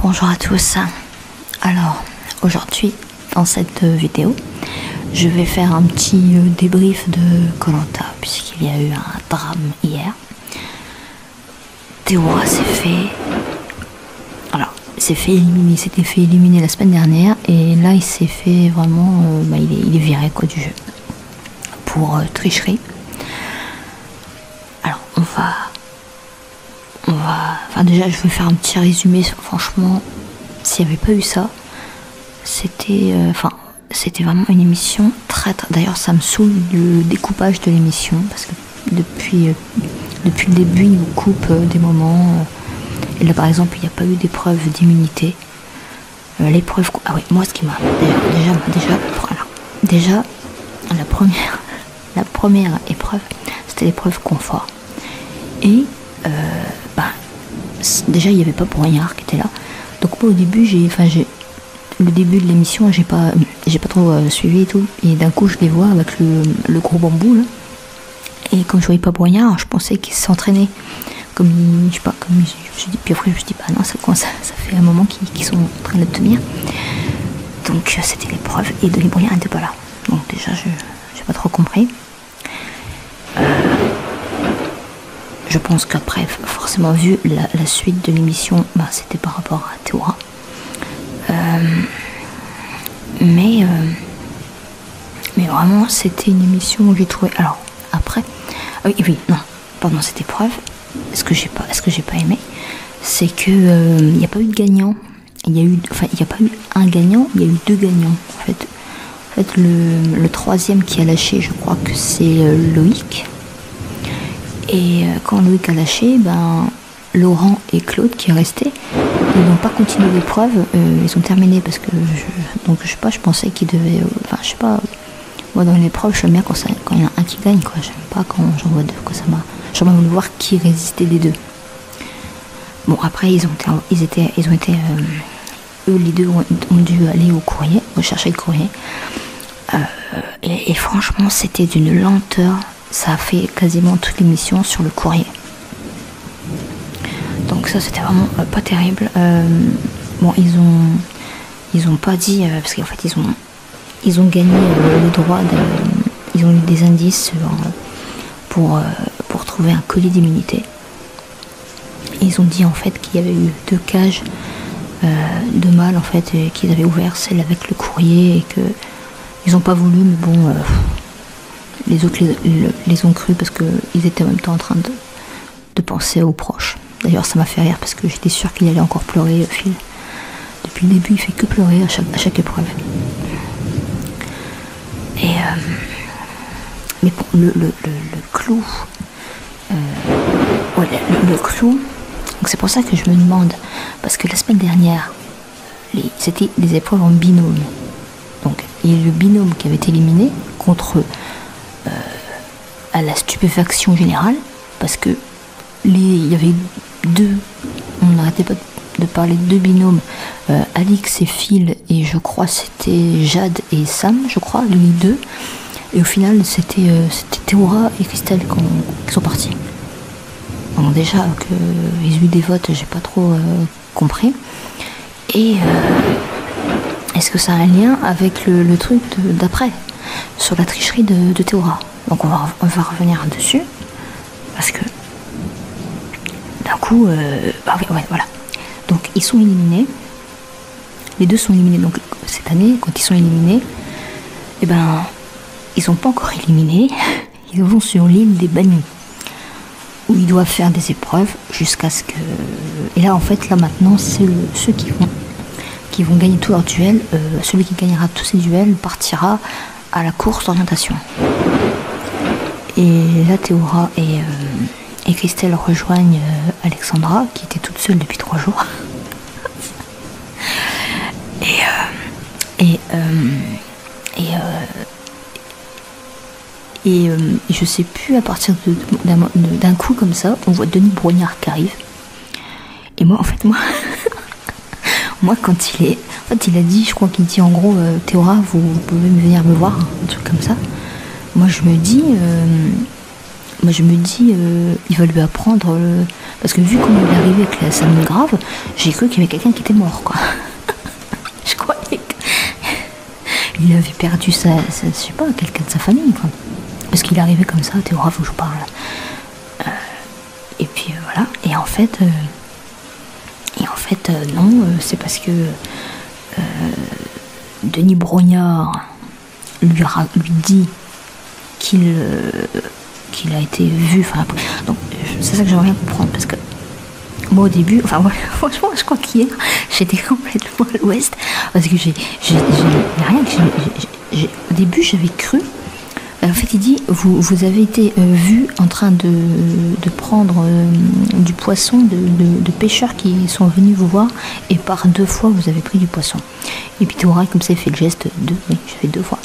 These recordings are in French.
Bonjour à tous. Alors, aujourd'hui, dans cette vidéo, je vais faire un petit débrief de Koh Lanta, puisqu'il y a eu un drame hier. Théora s'est fait... Alors, il s'était fait éliminer la semaine dernière, et là, il s'est fait vraiment... il est viré quoi, du jeu. Pour tricherie. Alors, Enfin, déjà, je vais faire un petit résumé. Franchement, s'il n'y avait pas eu ça, c'était vraiment une émission très... D'ailleurs, ça me saoule le découpage de l'émission, parce que depuis le début, ils nous coupent des moments. Et là, par exemple, il n'y a pas eu d'épreuve d'immunité. L'épreuve... Ah oui, moi, ce qui m'a... Déjà, la première épreuve, c'était l'épreuve confort. Et... déjà il n'y avait pas Brognard qui était là, donc moi au début le début de l'émission j'ai pas trop suivi et tout, et d'un coup je les vois avec le gros bambou là, et comme je voyais pas Brognard, je pensais qu'ils s'entraînaient je me suis dit, puis après je me suis dit bah non, ça fait un moment qu'ils sont en train de tenir, donc c'était l'épreuve et Denis Brognard n'était pas là, donc déjà j'ai pas trop compris. Je pense qu'après, forcément, vu la suite de l'émission, c'était par rapport à Théora. Mais vraiment, c'était une émission où j'ai trouvé... Alors, après... cette épreuve, ce que j'ai pas aimé, c'est que il n'y a pas eu de gagnant. Il n'y a pas eu un gagnant, il y a eu deux gagnants. En fait, le troisième qui a lâché, je crois que c'est Loïc. Et quand Loïc a lâché, Laurent et Claude qui est resté, ils n'ont pas continué l'épreuve, ils ont terminé parce que je pensais qu'ils devaient, moi dans l'épreuve je bien quand il y en a un qui gagne, quoi. J'aime pas quand j'en vois deux, quoi. J'aimerais voulu voir qui résistait des deux. Bon, après eux les deux ont dû aller au courrier, chercher le courrier, et franchement c'était d'une lenteur. Ça a fait quasiment toute l'émission sur le courrier. Donc ça, c'était vraiment pas terrible. Bon, ils ont pas dit... parce qu'en fait, ils ont gagné le droit de... Ils ont eu des indices pour trouver un colis d'immunité. Ils ont dit, en fait, qu'il y avait eu 2 cages de mâles, en fait, qu'ils avaient ouvert, celle avec le courrier, et que ils ont pas voulu, mais bon... les autres les ont cru parce qu'ils étaient en même temps en train de penser aux proches. D'ailleurs, ça m'a fait rire parce que j'étais sûre qu'il allait encore pleurer, Phil. Depuis le début, il fait que pleurer à chaque épreuve. Et mais bon, le clou, le clou. Donc c'est pour ça que je me demande, parce que la semaine dernière, c'était des épreuves en binôme. Donc il y a le binôme qui avait été éliminé contre à la stupéfaction générale, parce que il y avait on n'arrêtait pas de parler de 2 binômes, Alix et Phil, et je crois c'était Jade et Sam, je crois, les 2, et au final c'était Théora et Christelle qui sont partis. Donc déjà qu'ils aient eu des votes, j'ai pas trop compris. Et est-ce que ça a un lien avec le truc d'après, sur la tricherie de Théora? Donc on va revenir dessus, parce que d'un coup, voilà. Donc ils sont éliminés, les 2 sont éliminés. Donc cette année, quand ils sont éliminés, ils sont pas encore éliminés, ils vont sur l'île des bannis, où ils doivent faire des épreuves jusqu'à ce que... Et là, en fait, maintenant, c'est ceux qui vont gagner tous leurs duels. Celui qui gagnera tous ses duels partira à la course d'orientation. Et là, Théora et Christelle rejoignent Alexandra, qui était toute seule depuis 3 jours. Et je sais plus, à partir d'un coup comme ça, on voit Denis Brognard qui arrive. Et moi, moi quand il a dit, je crois qu'il dit en gros, Théora, vous pouvez venir me voir, un truc comme ça. Moi je me dis, il va lui apprendre Parce que vu comment il est arrivé avec sa mine grave, j'ai cru qu'il y avait quelqu'un qui était mort, quoi. Je croyais qu'il avait perdu je sais pas, quelqu'un de sa famille, quoi. Parce qu'il est arrivé comme ça, Théora, faut que je parle. Et puis voilà. Et en fait, non, c'est parce que Denis Brognard lui dit qu'il a été vu. Enfin, donc c'est ça que j'aimerais bien comprendre, parce que moi au début, enfin moi, franchement, je crois qu'hier j'étais complètement à l'ouest, parce que j'ai rien que au début j'avais cru. En fait, il dit, vous avez été vu en train de prendre du poisson de pêcheurs qui sont venus vous voir, et par 2 fois vous avez pris du poisson. Et puis Théora, comme ça, il fait le geste de, oui, je fais 2 fois.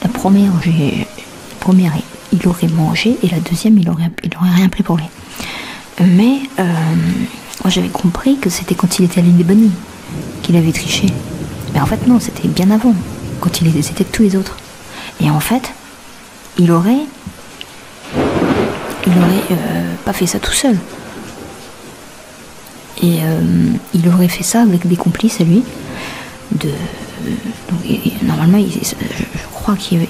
La première, il aurait mangé, et la deuxième, il aurait rien pris pour lui. Mais moi, j'avais compris que c'était quand il était à l'île des Bonnies qu'il avait triché. Mais en fait, non, c'était bien avant, quand il était avec tous les autres. Et en fait, il aurait pas fait ça tout seul. Et il aurait fait ça avec des complices à lui. Normalement, je crois qu'il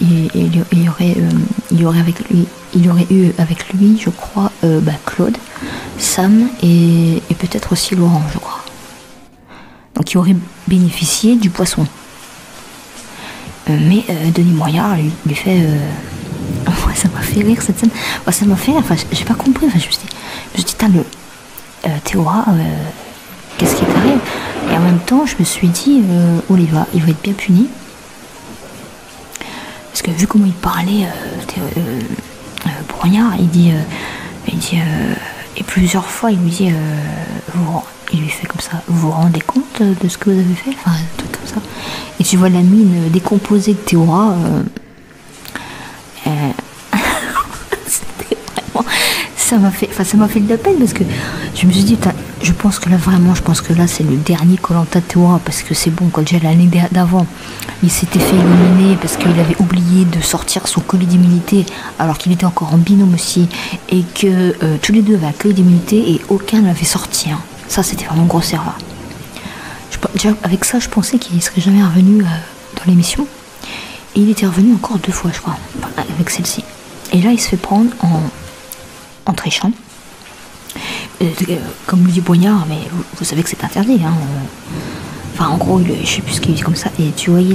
y aurait eu avec lui, je crois, Claude, Sam et peut-être aussi Laurent, je crois. Donc il aurait bénéficié du poisson. Mais Denis Brognard lui fait... moi, ça m'a fait rire cette scène. Moi, ça m'a fait rire. Enfin, j'ai pas compris. Enfin, je me suis dit, Théora, qu'est-ce qui t'arrive? Et en même temps, je me suis dit, Oliva, il va être bien puni. Parce que vu comment il parlait, Brognard, il dit, et plusieurs fois, il lui dit, il lui fait comme ça, vous vous rendez compte de ce que vous avez fait? Enfin, un truc comme ça. Et tu vois la mine décomposée de Théora. C'était vraiment, ça m'a fait de la peine, parce que je me suis dit, je pense que là c'est le dernier Koh-Lanta de Théora, parce que c'est bon, quand déjà l'année d'avant il s'était fait éliminer parce qu'il avait oublié de sortir son collier d'immunité alors qu'il était encore en binôme aussi, et que tous les deux avaient un collier d'immunité et aucun ne l'avait sorti, hein. Ça, c'était vraiment une grosse erreur. Déjà avec ça, je pensais qu'il ne serait jamais revenu dans l'émission. Et il était revenu encore 2 fois, je crois, avec celle-ci. Et là, il se fait prendre en trichant. Comme lui dit Brognard, mais vous savez que c'est interdit, hein. Enfin, en gros, je sais plus ce qu'il dit comme ça. Et tu voyais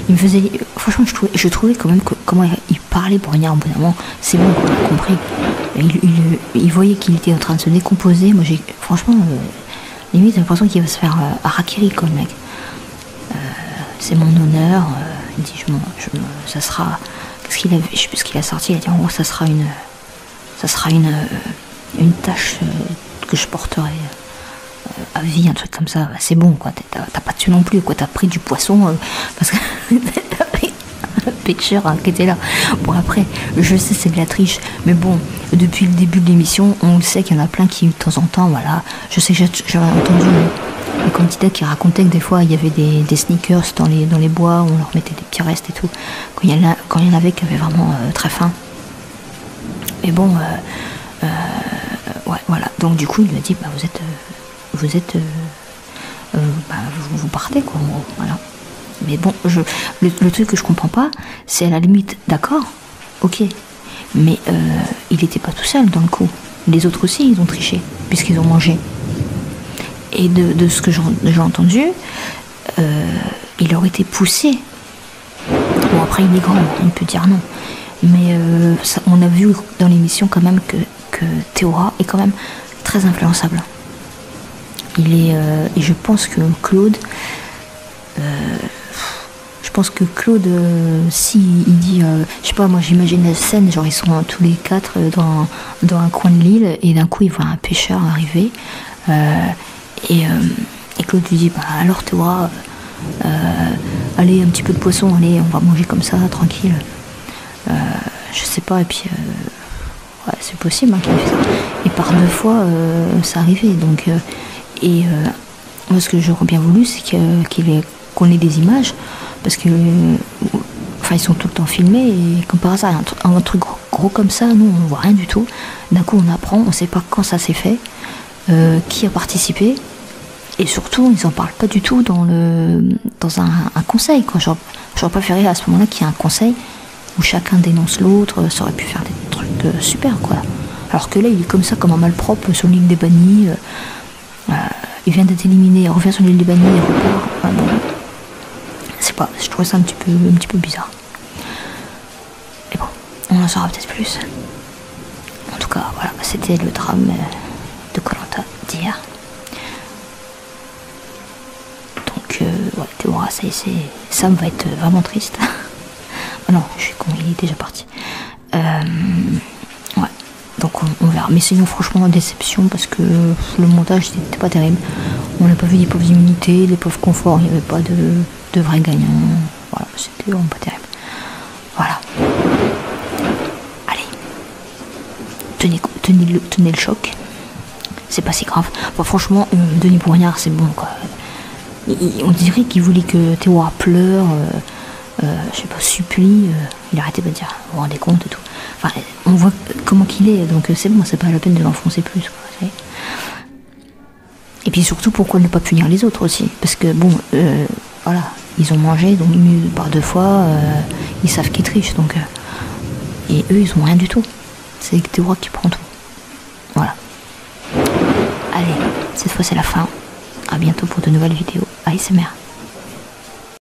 il me faisait... Franchement, je trouvais quand même comment il parlait, Brognard, au bout d'un moment. C'est bon, on a compris. Il voyait qu'il était en train de se décomposer. Moi, franchement, limite, j'ai l'impression qu'il va se faire harakiri, quoi, le mec. C'est mon honneur. Il dit, ça sera... Qu'est-ce qu'il avait... Je sais plus ce qu'il a sorti. Il a dit, en gros, ça sera une tâche que je porterai à vie, un truc comme ça. C'est bon, quoi. T'as pas tué non plus, quoi. T'as pris du poisson parce que t'as pris un pêcheur qui était là. Bon, après, je sais, c'est de la triche, mais bon, depuis le début de l'émission, on le sait qu'il y en a plein qui, de temps en temps, voilà. Je sais que j'avais entendu les candidats qui racontaient que des fois, il y avait des sneakers dans les bois, où on leur mettait des petits restes et tout. Quand il y en avait qui avaient vraiment très faim. Mais bon, ouais, voilà. Donc du coup, il lui a dit, vous partez, quoi, en gros, voilà. Mais bon, le truc que je comprends pas, c'est à la limite, d'accord, ok, mais il était pas tout seul dans le coup. Les autres aussi, ils ont triché, puisqu'ils ont mangé. Et de ce que j'ai entendu, il aurait été poussé. Bon, après, il est grand, il peut dire non. Mais on a vu dans l'émission quand même que Théora est quand même très influençable. Et je pense que Claude, si il dit, je sais pas, moi j'imagine la scène, genre ils sont tous les 4 dans un coin de l'île, et d'un coup il voit un pêcheur arriver, et Claude lui dit, alors Théora, allez, un petit peu de poisson, allez, on va manger comme ça, tranquille. Je sais pas, et puis ouais, c'est possible, hein, qu'il ait fait ça. Et par 2 fois ça arrivait, donc moi ce que j'aurais bien voulu, c'est qu'on ait des images, parce que enfin ils sont tout le temps filmés, et comme par hasard un truc gros comme ça, nous on voit rien du tout. D'un coup on apprend, on sait pas quand ça s'est fait, qui a participé, et surtout ils en parlent pas du tout dans un conseil, quoi. J'aurais préféré à ce moment-là qu'il y ait un conseil où chacun dénonce l'autre, ça aurait pu faire des trucs super, quoi. Alors que là il est comme ça, comme un malpropre sur l'île des bannis, il vient d'être éliminé, il revient sur l'île des bannis, il repart. Bon, c'est pas, je trouvais ça un petit peu bizarre. Mais bon, on en saura peut-être plus. En tout cas, voilà, c'était le drame de Koh-Lanta d'hier. Donc, ouais, Théora, Sam va être vraiment triste. Oh non, je suis con, il est déjà parti. Ouais, donc on verra. Mais sinon, franchement, déception parce que le montage n'était pas terrible. On n'a pas vu les pauvres immunités, les pauvres conforts, il n'y avait pas de vrais gagnants. Voilà, c'était vraiment pas terrible. Voilà. Allez. Tenez le choc. C'est pas si grave. Enfin, franchement, Denis Bourgnard, c'est bon, quoi. On dirait qu'il voulait que Théora pleure, je sais pas, supplie. Il arrêtait pas de dire, vous vous rendez compte et tout. Enfin, on voit comment qu'il est, donc c'est bon, c'est pas la peine de l'enfoncer plus, quoi. Et puis surtout, pourquoi ne pas punir les autres aussi? Parce que bon, voilà, ils ont mangé, donc mieux par 2 fois, ils savent qu'ils trichent, donc. Et eux, ils ont rien du tout. C'est Théora qui prend tout. Voilà. Allez, cette fois c'est la fin. À bientôt pour de nouvelles vidéos ASMR.